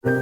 Good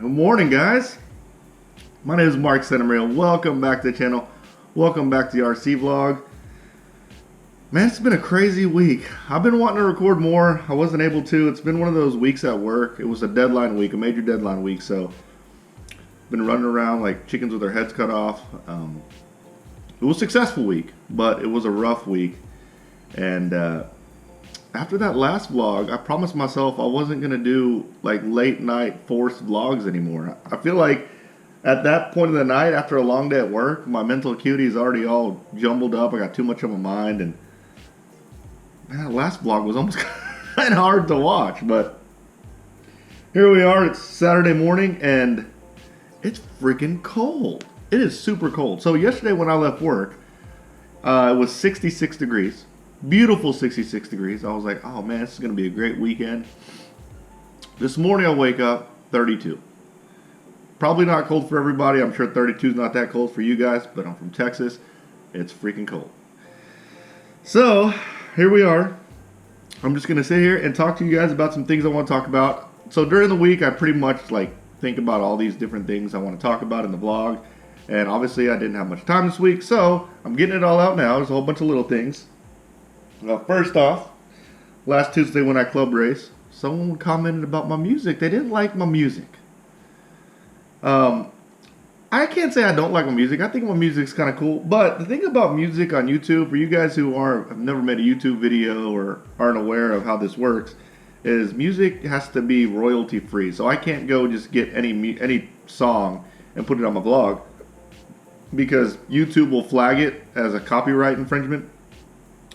morning, guys. My name is Mark Santamaria. Welcome back to the channel. Welcome back to the RC vlog. Man, it's been a crazy week. I've been wanting to record more. I wasn't able to. It's been one of those weeks at work. It was a deadline week, a major deadline week, so been running around like chickens with their heads cut off. It was a successful week, but it was a rough week. And after that last vlog, I promised myself I wasn't going to do like late night forced vlogs anymore. I feel like at that point of the night, after a long day at work, my mental acuity is already all jumbled up. I got too much on my mind, and man, that last vlog was almost kind of hard to watch. But here we are. It's Saturday morning, and it's freaking cold. It is super cold. So yesterday when I left work, it was 66 degrees. Beautiful 66 degrees. I was like, oh man, this is going to be a great weekend. This morning I wake up 32. Probably not cold for everybody. I'm sure 32 is not that cold for you guys, but I'm from Texas. It's freaking cold. So here we are. I'm just going to sit here and talk to you guys about some things I want to talk about. So during the week, I pretty much like think about all these different things I want to talk about in the vlog. And obviously I didn't have much time this week, so I'm getting it all out now. There's a whole bunch of little things. First off, last Tuesday when I club race, someone commented about my music. They didn't like my music. I can't say I don't like my music. I think my music's kind of cool. But the thing about music on YouTube, for you guys who have never made a YouTube video or aren't aware of how this works, is music has to be royalty free. So I can't go just get any song and put it on my vlog, because YouTube will flag it as a copyright infringement.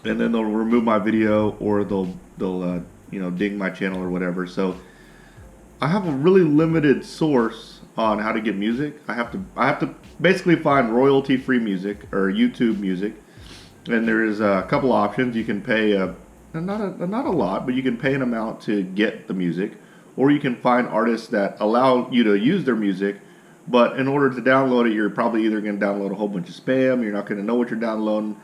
And then they'll remove my video, or they'll ding my channel or whatever. So I have a really limited source on how to get music. I have to basically find royalty-free music or YouTube music. And there is a couple options. You can pay not a lot, but you can pay an amount to get the music, or you can find artists that allow you to use their music. But in order to download it, you're probably either going to download a whole bunch of spam. You're not going to know what you're downloading.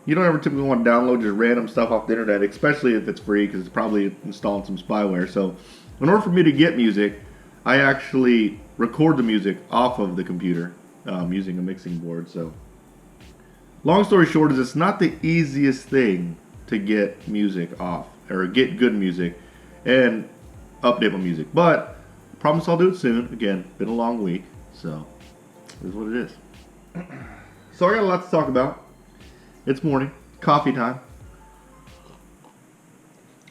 You don't ever typically want to download just random stuff off the internet, especially if it's free, because it's probably installing some spyware. So in order for me to get music, I actually record the music off of the computer using a mixing board. So long story short is it's not the easiest thing to get music off, or get good music and update my music. But I promise I'll do it soon. Again, been a long week, so this is what it is. So I got a lot to talk about. It's morning, coffee time.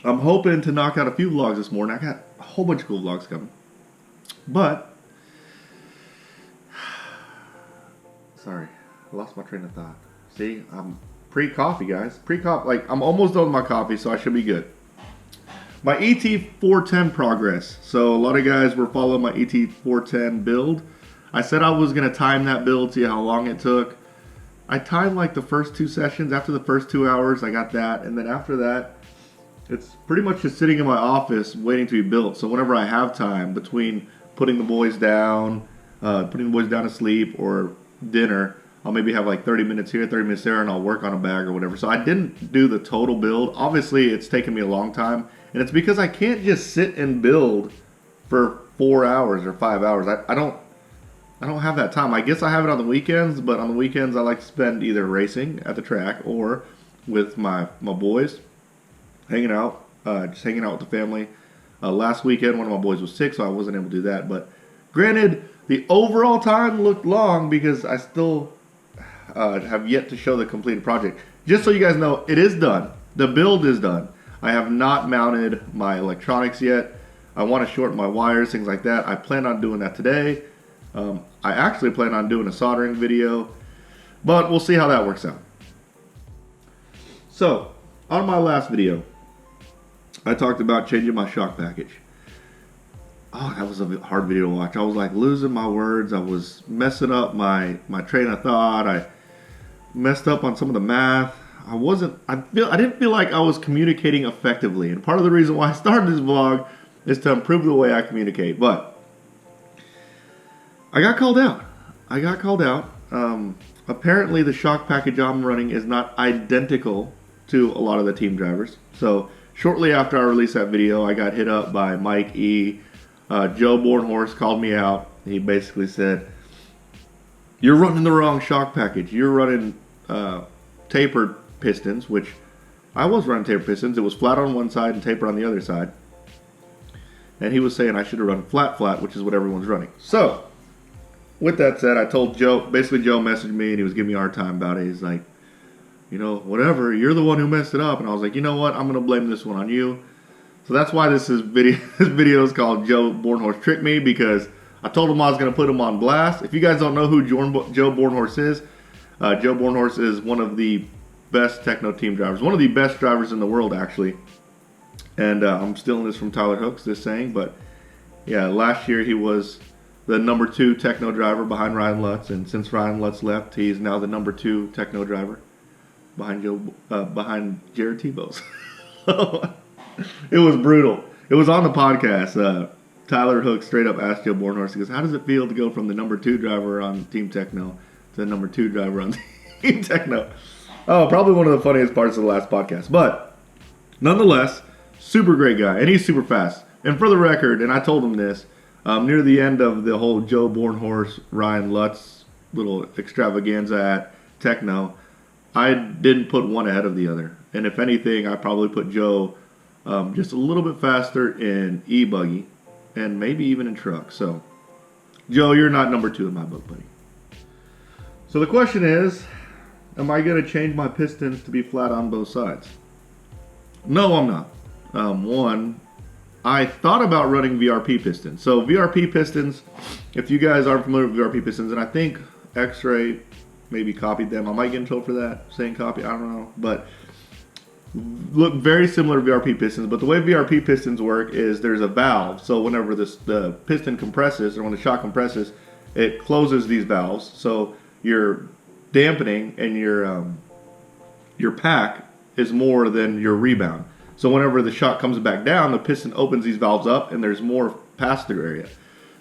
I'm hoping to knock out a few vlogs this morning. I got a whole bunch of cool vlogs coming. But, sorry, I lost my train of thought. See, I'm pre-coffee, guys. Pre-coffee, like I'm almost done with my coffee, so I should be good. My ET410 progress. So a lot of guys were following my ET410 build. I said I was going to time that build, see how long it took. I timed like the first 2 sessions. After the first 2 hours, I got that. And then after that, it's pretty much just sitting in my office waiting to be built. So whenever I have time between putting the boys down to sleep, or dinner, I'll maybe have like 30 minutes here, 30 minutes there, and I'll work on a bag or whatever. So I didn't do the total build. Obviously, it's taken me a long time. And it's because I can't just sit and build for 4 hours or 5 hours. I don't have that time. I guess I have it on the weekends, but on the weekends I like to spend either racing at the track or with my boys, hanging out, just hanging out with the family. Last weekend one of my boys was sick, so I wasn't able to do that. But granted, the overall time looked long because I still have yet to show the completed project. just so you guys know, it is done. The build is done. I have not mounted my electronics yet. I want to shorten my wires, things like that. I plan on doing that today. I actually plan on doing a soldering video, but we'll see how that works out. So, on my last video, I talked about changing my shock package. Oh, that was a hard video to watch. I was like losing my words. I was messing up my train of thought. I messed up on some of the math. I didn't feel like I was communicating effectively. And part of the reason why I started this vlog is to improve the way I communicate. But I got called out. Apparently the shock package I'm running is not identical to a lot of the team drivers. So shortly after I released that video, I got hit up by Mike E. Joe Bornhorst called me out. He basically said, "You're running the wrong shock package. You're running tapered pistons," which I was running tapered pistons. It was flat on one side and tapered on the other side. And he was saying I should have run flat, which is what everyone's running. So, with that said, I told Joe, basically Joe messaged me and he was giving me a hard time about it. He's like, whatever, you're the one who messed it up. And I was like, you know what, I'm going to blame this one on you. So that's why this video is called Joe Bornhorst Tricked Me, because I told him I was going to put him on blast. If you guys don't know who Joe Bornhorst is, Joe Bornhorst is one of the best techno team drivers, one of the best drivers in the world, actually. And I'm stealing this from Tyler Hooks, this saying, but yeah, last year he was the number 2 techno driver behind Ryan Lutz, and since Ryan Lutz left, he's now the number 2 techno driver behind Jared Tebow's. It was brutal. It was on the podcast. Tyler Hooks straight up asked Joe Bornhorst, he goes, "How does it feel to go from the number 2 driver on Team Techno to the number 2 driver on Team Techno?" Oh, probably one of the funniest parts of the last podcast. But nonetheless, super great guy, and he's super fast. And for the record, and I told him this, near the end of the whole Joe Bornhorst, Ryan Lutz little extravaganza at Techno, I didn't put one ahead of the other. And if anything, I probably put Joe just a little bit faster in e-buggy and maybe even in truck. So, Joe, you're not number 2 in my book, buddy. So the question is, am I going to change my pistons to be flat on both sides? No, I'm not. One, I thought about running VRP pistons. So VRP pistons, if you guys aren't familiar with VRP pistons, and I think X-Ray maybe copied them. I might get in trouble for that, saying copy, I don't know. But look very similar to VRP pistons. But the way VRP pistons work is there's a valve. So whenever the piston compresses, or when the shock compresses, it closes these valves. So your dampening and your pack is more than your rebound. So whenever the shock comes back down, the piston opens these valves up and there's more pass-through area.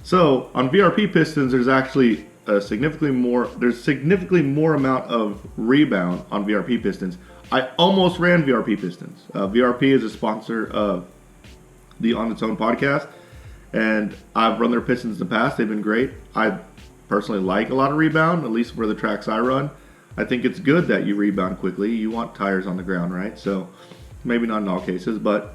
So on VRP pistons, there's actually significantly more amount of rebound on VRP pistons. I almost ran VRP pistons. VRP is a sponsor of the On Its Own podcast, and I've run their pistons in the past. They've been great. I personally like a lot of rebound, at least for the tracks I run. I think it's good that you rebound quickly. You want tires on the ground, right? So maybe not in all cases, but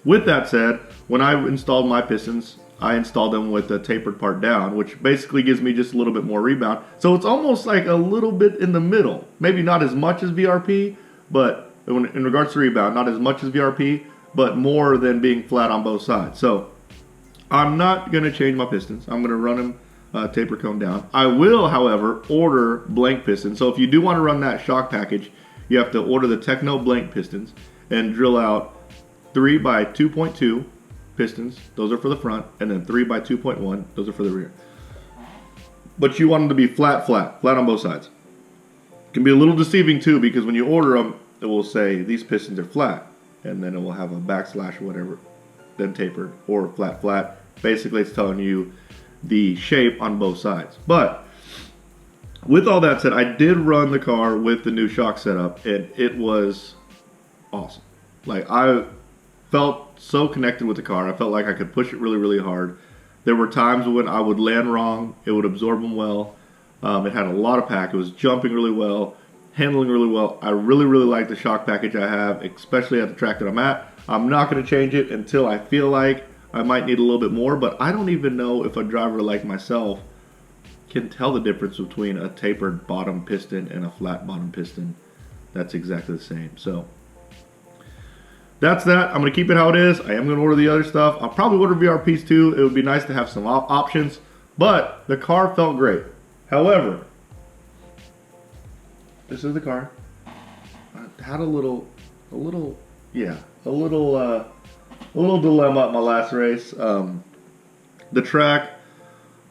with that said, when I installed my pistons, I installed them with the tapered part down, which basically gives me just a little bit more rebound. So it's almost like a little bit in the middle. Maybe not as much as VRP, but in regards to rebound, not as much as VRP, but more than being flat on both sides. So I'm not going to change my pistons. I'm going to run them taper cone down. I will, however, order blank pistons. So if you do want to run that shock package, you have to order the Techno blank pistons and drill out 3 by 2.2 pistons. Those are for the front, and then 3 by 2.1. Those are for the rear. But you want them to be flat on both sides. It can be a little deceiving too, because when you order them, it will say these pistons are flat, and then it will have a backslash or whatever, then tapered or flat. Basically, it's telling you the shape on both sides. But with all that said, I did run the car with the new shock setup, and it was awesome. Like, I felt so connected with the car. I felt like I could push it really, really hard. There were times when I would land wrong. It would absorb them well. It had a lot of pack. It was jumping really well, handling really well. I really, really like the shock package I have, especially at the track that I'm at. I'm not going to change it until I feel like I might need a little bit more, but I don't even know if a driver like myself can tell the difference between a tapered bottom piston and a flat bottom piston that's exactly the same. So that's that. I'm going to keep it how it is. I am going to order the other stuff. I'll probably order VRPs too. It would be nice to have some options, but the car felt great. However, this is the car. I had a little dilemma at my last race. The track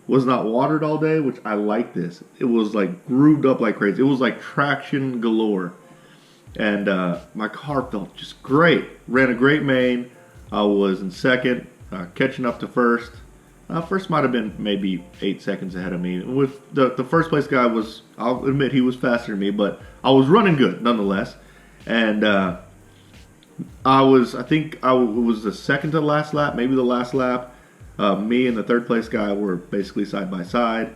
was not watered all day, which I like this. It was like grooved up like crazy. It was like traction galore. And my car felt just great. Ran a great main. I was in second, catching up to first. First might have been maybe 8 seconds ahead of me. With the first place guy was, I'll admit he was faster than me, but I was running good nonetheless. And I think it was the second to the last lap, maybe the last lap. Me and the third place guy were basically side by side.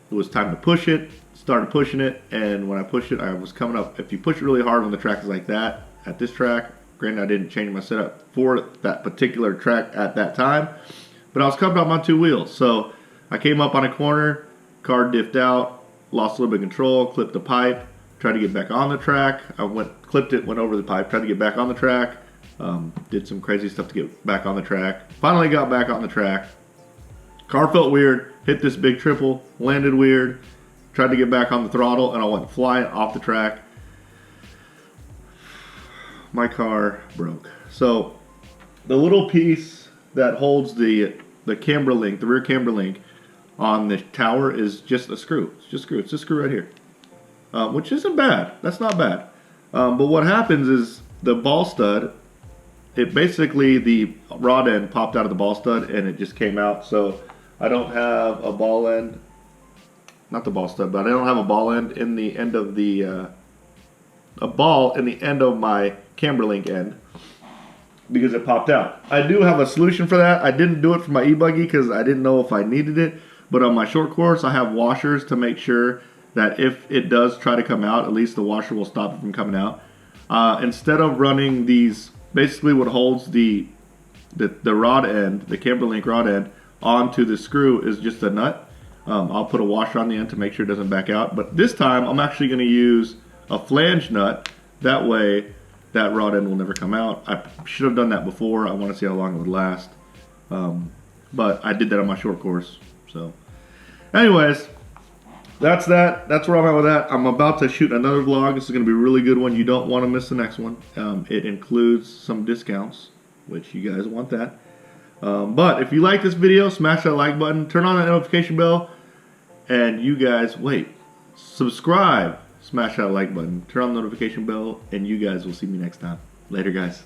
It was time to push it. Started pushing it, and when I pushed it, I was coming up. If you push it really hard when the track is like that, at this track, granted I didn't change my setup for that particular track at that time, but I was coming up on two wheels. So I came up on a corner, car diffed out, lost a little bit of control, clipped the pipe, tried to get back on the track. I clipped it, went over the pipe, tried to get back on the track, did some crazy stuff to get back on the track. Finally got back on the track. Car felt weird, hit this big triple, landed weird. Tried to get back on the throttle, and I went flying off the track. My car broke. So the little piece that holds the camber link, the rear camber link on the tower is just a screw. It's just a screw. It's just a screw right here, which isn't bad. That's not bad. But what happens is the ball stud, basically the rod end popped out of the ball stud, and it just came out. So I don't have a ball end. Not the ball stud, but I don't have a ball end in the end of a ball in the end of my camber link end because it popped out. I do have a solution for that. I didn't do it for my e-buggy because I didn't know if I needed it, but on my short course I have washers to make sure that if it does try to come out, at least the washer will stop it from coming out. Instead of running these, basically what holds the rod end, the camber link rod end, onto the screw is just a nut. I'll put a washer on the end to make sure it doesn't back out. But this time, I'm actually going to use a flange nut. That way, that rod end will never come out. I should have done that before. I want to see how long it would last. But I did that on my short course. So, anyways, that's that. That's where I'm at with that. I'm about to shoot another vlog. This is going to be a really good one. You don't want to miss the next one. It includes some discounts, which you guys want that. But if you like this video, smash that like button, turn on that notification bell, and you guys, subscribe, smash that like button, turn on the notification bell, and you guys will see me next time. Later, guys.